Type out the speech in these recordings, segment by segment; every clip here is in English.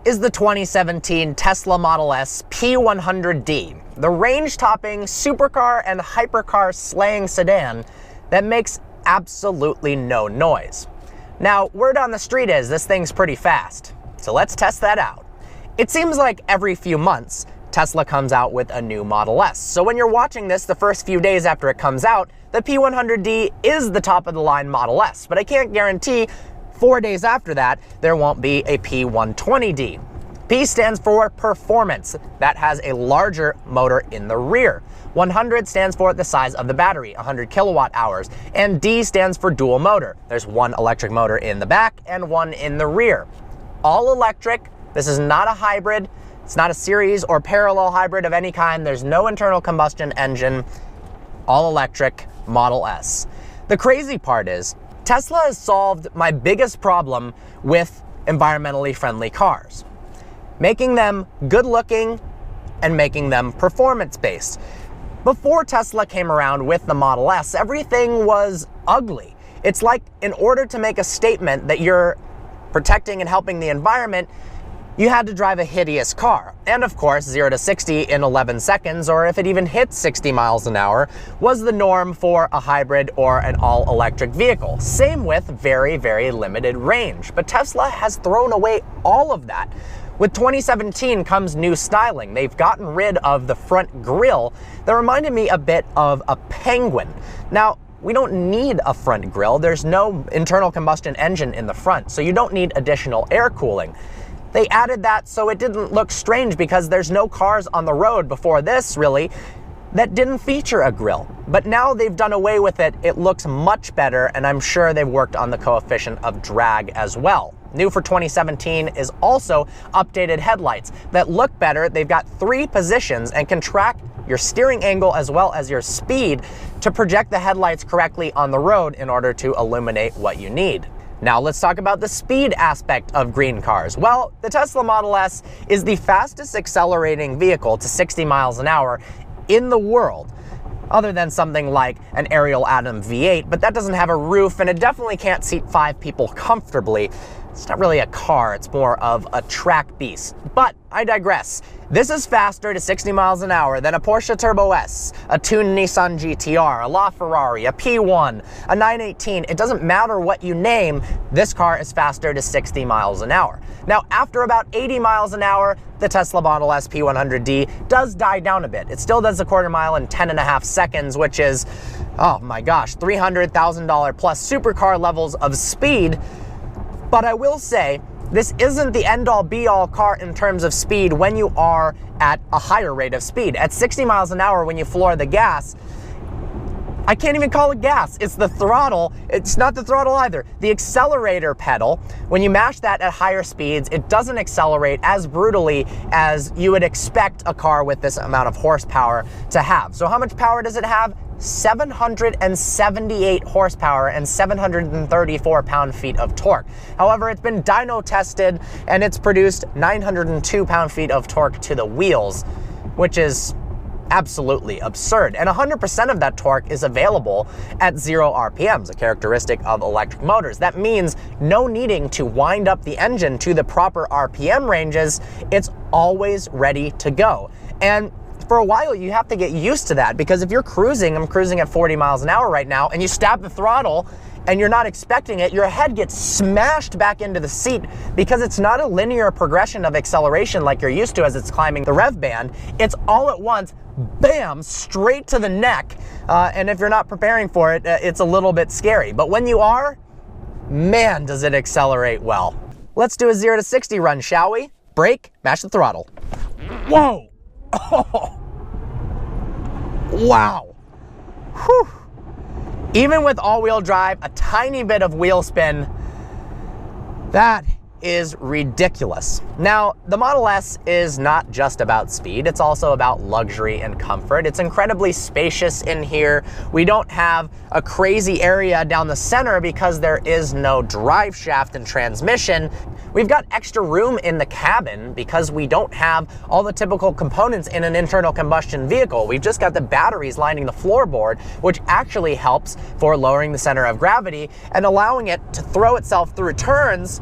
is the 2017 Tesla Model S P100D, the range-topping supercar and hypercar slaying sedan that makes absolutely no noise. Now, word on the street is this thing's pretty fast, so let's test that out. It seems like every few months, Tesla comes out with a new Model S. So when you're watching this the first few days after it comes out, the P100D is the top of the line Model S, but I can't guarantee 4 days after that, there won't be a P120D. P stands for performance. That has a larger motor in the rear. 100 stands for the size of the battery, 100 kilowatt hours. And D stands for dual motor. There's one electric motor in the back and one in the rear. All electric. This is not a hybrid. It's not a series or parallel hybrid of any kind. There's no internal combustion engine. All electric Model S. The crazy part is, Tesla has solved my biggest problem with environmentally friendly cars, making them good looking and making them performance based. Before Tesla came around with the Model S, everything was ugly. It's like in order to make a statement that you're protecting and helping the environment, you had to drive a hideous car. And of course, 0 to 60 in 11 seconds, or if it even hit 60 miles an hour, was the norm for a hybrid or an all-electric vehicle. Same with very, very limited range. But Tesla has thrown away all of that. With 2017 comes new styling. They've gotten rid of the front grille that reminded me a bit of a penguin. Now, we don't need a front grille. There's no internal combustion engine in the front, so you don't need additional air cooling. They added that so it didn't look strange because there's no cars on the road before this, really, that didn't feature a grille. But now they've done away with it. It looks much better, and I'm sure they've worked on the coefficient of drag as well. New for 2017 is also updated headlights that look better. They've got 3 positions and can track your steering angle as well as your speed to project the headlights correctly on the road in order to illuminate what you need. Now let's talk about the speed aspect of green cars. Well, the Tesla Model S is the fastest accelerating vehicle to 60 miles an hour in the world, other than something like an Ariel Atom V8, but that doesn't have a roof and it definitely can't seat 5 people comfortably. It's not really a car, it's more of a track beast. But I digress. This is faster to 60 miles an hour than a Porsche Turbo S, a tuned Nissan GTR, a LaFerrari, a P1, a 918. It doesn't matter what you name, this car is faster to 60 miles an hour. Now, after about 80 miles an hour, the Tesla Model S P100D does die down a bit. It still does a quarter mile in 10.5 seconds, which is, oh my gosh, $300,000 plus supercar levels of speed. But I will say, this isn't the end-all be-all car in terms of speed when you are at a higher rate of speed. At 60 miles an hour when you floor the gas, I can't even call it gas. It's the throttle. It's not the throttle either. The accelerator pedal, when you mash that at higher speeds, it doesn't accelerate as brutally as you would expect a car with this amount of horsepower to have. So how much power does it have? 778 horsepower and 734 pound-feet of torque. However, it's been dyno tested and it's produced 902 pound-feet of torque to the wheels, which is absolutely absurd. And 100% of that torque is available at 0 RPMs, a characteristic of electric motors. That means no needing to wind up the engine to the proper RPM ranges. It's always ready to go. And for a while, you have to get used to that, because if you're cruising, I'm cruising at 40 miles an hour right now, and you stab the throttle and you're not expecting it, your head gets smashed back into the seat because it's not a linear progression of acceleration like you're used to as it's climbing the rev band. It's all at once, bam, straight to the neck. And if you're not preparing for it, it's a little bit scary. But when you are, man, does it accelerate well. Let's do a 0 to 60 run, shall we? Brake, mash the throttle. Whoa. Oh, wow. Whew. Even with all-wheel drive, a tiny bit of wheel spin, that is ridiculous. Now, the Model S is not just about speed, it's also about luxury and comfort. It's incredibly spacious in here. We don't have a crazy area down the center because there is no drive shaft and transmission. We've got extra room in the cabin because we don't have all the typical components in an internal combustion vehicle. We've just got the batteries lining the floorboard, which actually helps for lowering the center of gravity and allowing it to throw itself through turns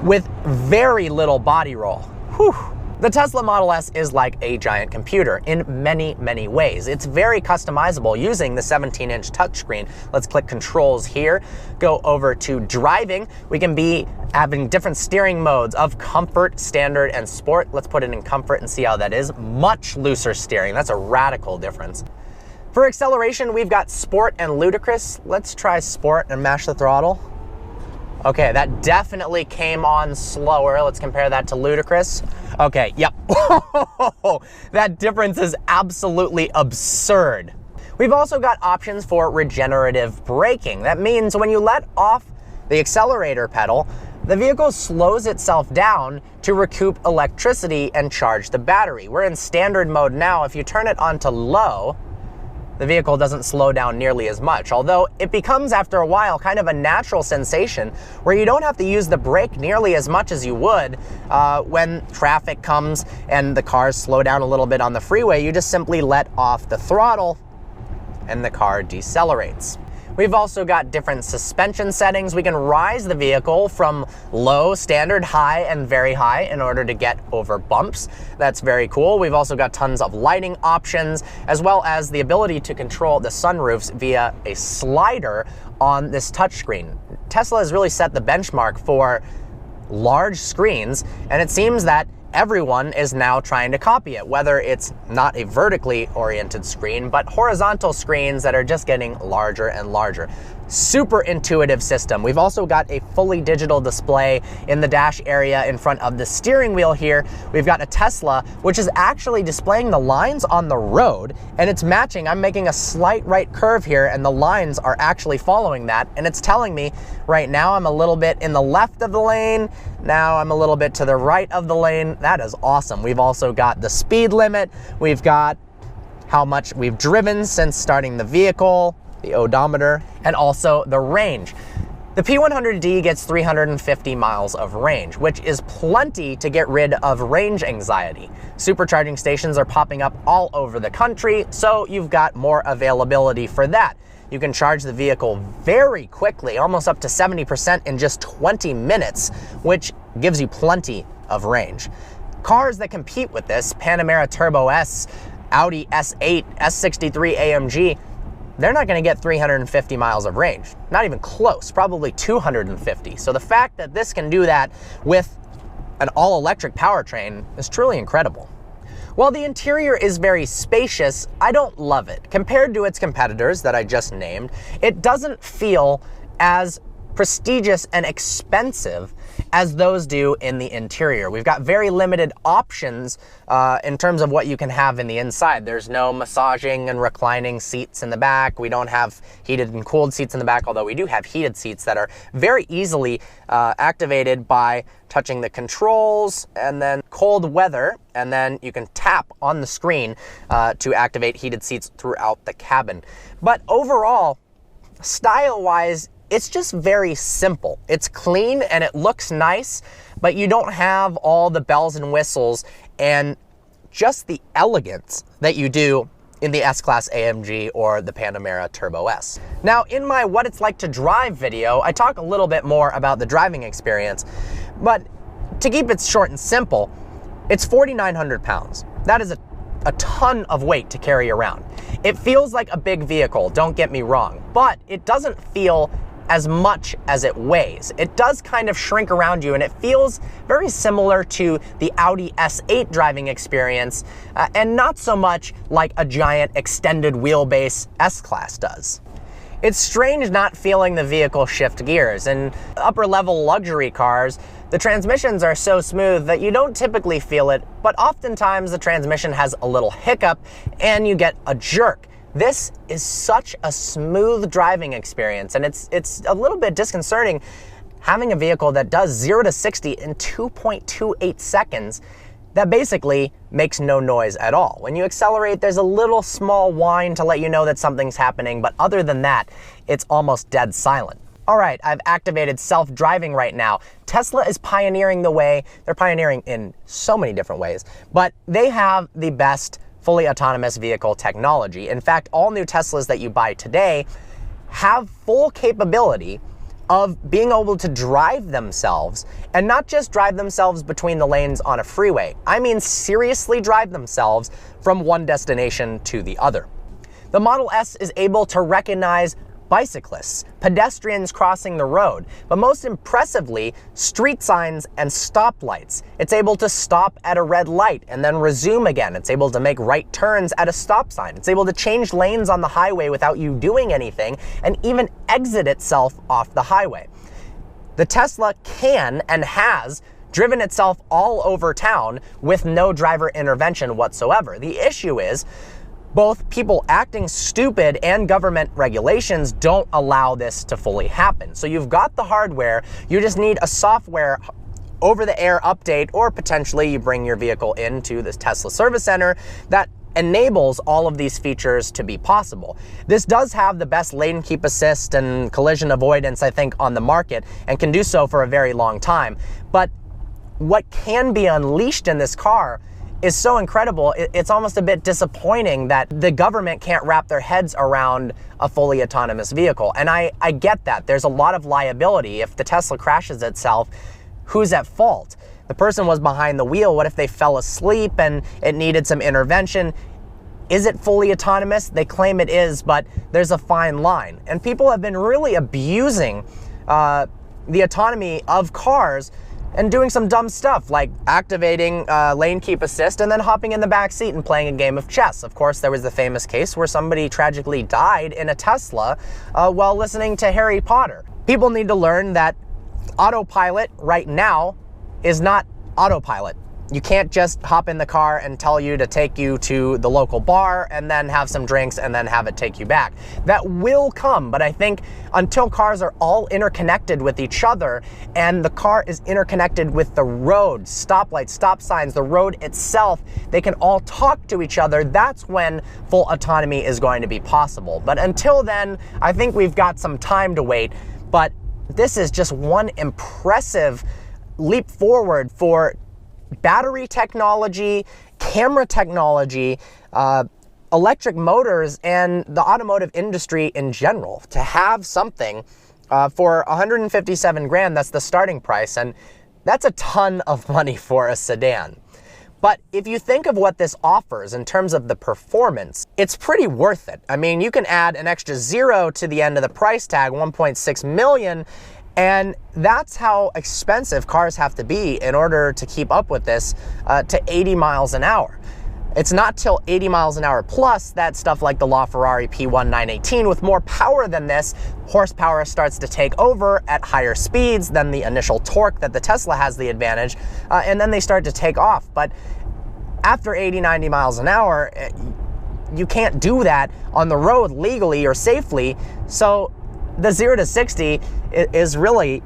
with very little body roll. Whew. The Tesla Model S is like a giant computer in many, many ways. It's very customizable using the 17-inch touchscreen. Let's click controls here, go over to driving. We can be having different steering modes of comfort, standard, and sport. Let's put it in comfort and see how that is. Much looser steering. That's a radical difference. For acceleration, we've got sport and ludicrous. Let's try sport and mash the throttle. Okay, that definitely came on slower. Let's compare that to ludicrous. Okay, yep. That difference is absolutely absurd. We've also got options for regenerative braking. That means when you let off the accelerator pedal, the vehicle slows itself down to recoup electricity and charge the battery. We're in standard mode now. If you turn it onto low, the vehicle doesn't slow down nearly as much, although it becomes, after a while, kind of a natural sensation where you don't have to use the brake nearly as much as you would when traffic comes and the cars slow down a little bit on the freeway. You just simply let off the throttle and the car decelerates. We've also got different suspension settings. We can rise the vehicle from low, standard, high, and very high in order to get over bumps. That's very cool. We've also got tons of lighting options, as well as the ability to control the sunroofs via a slider on this touchscreen. Tesla has really set the benchmark for large screens, and it seems that everyone is now trying to copy it, whether it's not a vertically oriented screen, but horizontal screens that are just getting larger and larger. Super intuitive system. We've also got a fully digital display in the dash area in front of the steering wheel here. We've got a Tesla, which is actually displaying the lines on the road, and it's matching. I'm making a slight right curve here, and the lines are actually following that, and it's telling me right now I'm a little bit in the left of the lane, now I'm a little bit to the right of the lane. That is awesome. We've also got the speed limit. We've got how much we've driven since starting the vehicle, the odometer, and also the range. The P100D gets 350 miles of range, which is plenty to get rid of range anxiety. Supercharging stations are popping up all over the country, so you've got more availability for that. You can charge the vehicle very quickly, almost up to 70% in just 20 minutes, which gives you plenty of range. Cars that compete with this, Panamera Turbo S, Audi S8, S63 AMG, they're not going to get 350 miles of range. Not even close, probably 250. So the fact that this can do that with an all-electric powertrain is truly incredible. While the interior is very spacious, I don't love it. Compared to its competitors that I just named, it doesn't feel as prestigious and expensive as those do in the interior. We've got very limited options in terms of what you can have in the inside. There's no massaging and reclining seats in the back. We don't have heated and cooled seats in the back, although we do have heated seats that are very easily activated by touching the controls and then cold weather, and then you can tap on the screen to activate heated seats throughout the cabin. But overall, style-wise, it's just very simple. It's clean and it looks nice, but you don't have all the bells and whistles and just the elegance that you do in the S-Class AMG or the Panamera Turbo S. Now, in my What It's Like to Drive video, I talk a little bit more about the driving experience, but to keep it short and simple, it's 4,900 pounds. That is a ton of weight to carry around. It feels like a big vehicle, don't get me wrong, but it doesn't feel as much as it weighs. It does kind of shrink around you, and it feels very similar to the Audi S8 driving experience, and not so much like a giant extended wheelbase S-Class does. It's strange not feeling the vehicle shift gears. In upper-level luxury cars, the transmissions are so smooth that you don't typically feel it, but oftentimes the transmission has a little hiccup and you get a jerk. This is such a smooth driving experience, and it's a little bit disconcerting having a vehicle that does 0 to 60 in 2.28 seconds that basically makes no noise at all. When you accelerate, there's a little small whine to let you know that something's happening, but other than that, it's almost dead silent. All right, I've activated self-driving right now. Tesla is pioneering the way. They're pioneering in so many different ways, but they have the best fully autonomous vehicle technology. In fact, all new Teslas that you buy today have full capability of being able to drive themselves, and not just drive themselves between the lanes on a freeway. I mean seriously drive themselves from one destination to the other. The Model S is able to recognize bicyclists, pedestrians crossing the road, but most impressively, street signs and stoplights. It's able to stop at a red light and then resume again. It's able to make right turns at a stop sign. It's able to change lanes on the highway without you doing anything, and even exit itself off the highway. The Tesla can and has driven itself all over town with no driver intervention whatsoever. The issue is, both people acting stupid and government regulations don't allow this to fully happen. So you've got the hardware, you just need a software over-the-air update, or potentially you bring your vehicle into this Tesla service center that enables all of these features to be possible. This does have the best lane keep assist and collision avoidance, I think, on the market, and can do so for a very long time. But what can be unleashed in this car is so incredible, it's almost a bit disappointing that the government can't wrap their heads around a fully autonomous vehicle. And I get that. There's a lot of liability. If the Tesla crashes itself, who's at fault? The person was behind the wheel. What if they fell asleep and it needed some intervention? Is it fully autonomous? They claim it is, but there's a fine line. And people have been really abusing the autonomy of cars and doing some dumb stuff like activating lane keep assist and then hopping in the back seat and playing a game of chess. Of course, there was the famous case where somebody tragically died in a Tesla while listening to Harry Potter. People need to learn that autopilot right now is not autopilot. You can't just hop in the car and tell you to take you to the local bar and then have some drinks and then have it take you back. That will come, but I think until cars are all interconnected with each other and the car is interconnected with the road, stoplights, stop signs, the road itself, they can all talk to each other, that's when full autonomy is going to be possible. But until then, I think we've got some time to wait, but this is just one impressive leap forward for battery technology, camera technology, electric motors, and the automotive industry in general. To have something for 157 grand, that's the starting price, and that's a ton of money for a sedan. But if you think of what this offers in terms of the performance, it's pretty worth it. I mean, you can add an extra zero to the end of the price tag, 1.6 million, and that's how expensive cars have to be in order to keep up with this to 80 miles an hour. It's not till 80 miles an hour plus that stuff like the LaFerrari P100D with more power than this, horsepower starts to take over at higher speeds than the initial torque that the Tesla has the advantage, and then they start to take off. But after 80, 90 miles an hour, you can't do that on the road legally or safely. So the 0 to 60 is really,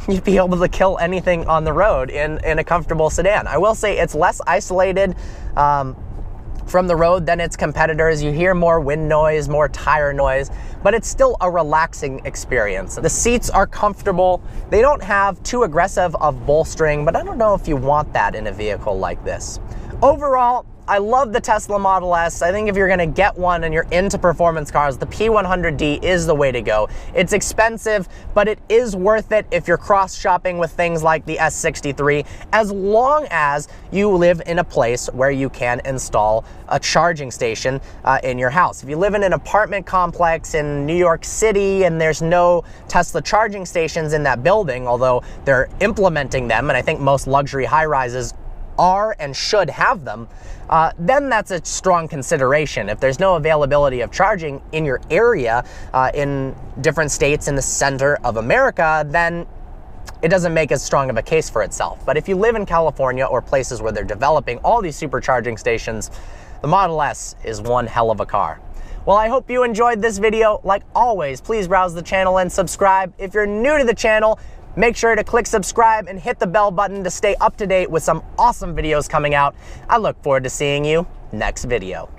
you'd be able to kill anything on the road in a comfortable sedan. I will say it's less isolated from the road than its competitors. You hear more wind noise, more tire noise, but it's still a relaxing experience. The seats are comfortable. They don't have too aggressive of bolstering, but I don't know if you want that in a vehicle like this. Overall, I love the Tesla Model S. I think if you're gonna get one and you're into performance cars, the P100D is the way to go. It's expensive, but it is worth it if you're cross-shopping with things like the S63, as long as you live in a place where you can install a charging station in your house. If you live in an apartment complex in New York City and there's no Tesla charging stations in that building, although they're implementing them, and I think most luxury high-rises are and should have them, then that's a strong consideration. If there's no availability of charging in your area, in different states in the center of America, then it doesn't make as strong of a case for itself. But if you live in California or places where they're developing all these supercharging stations, the Model S is one hell of a car. Well, I hope you enjoyed this video. Like always, please browse the channel and subscribe. If you're new to the channel, make sure to click subscribe and hit the bell button to stay up to date with some awesome videos coming out. I look forward to seeing you next video.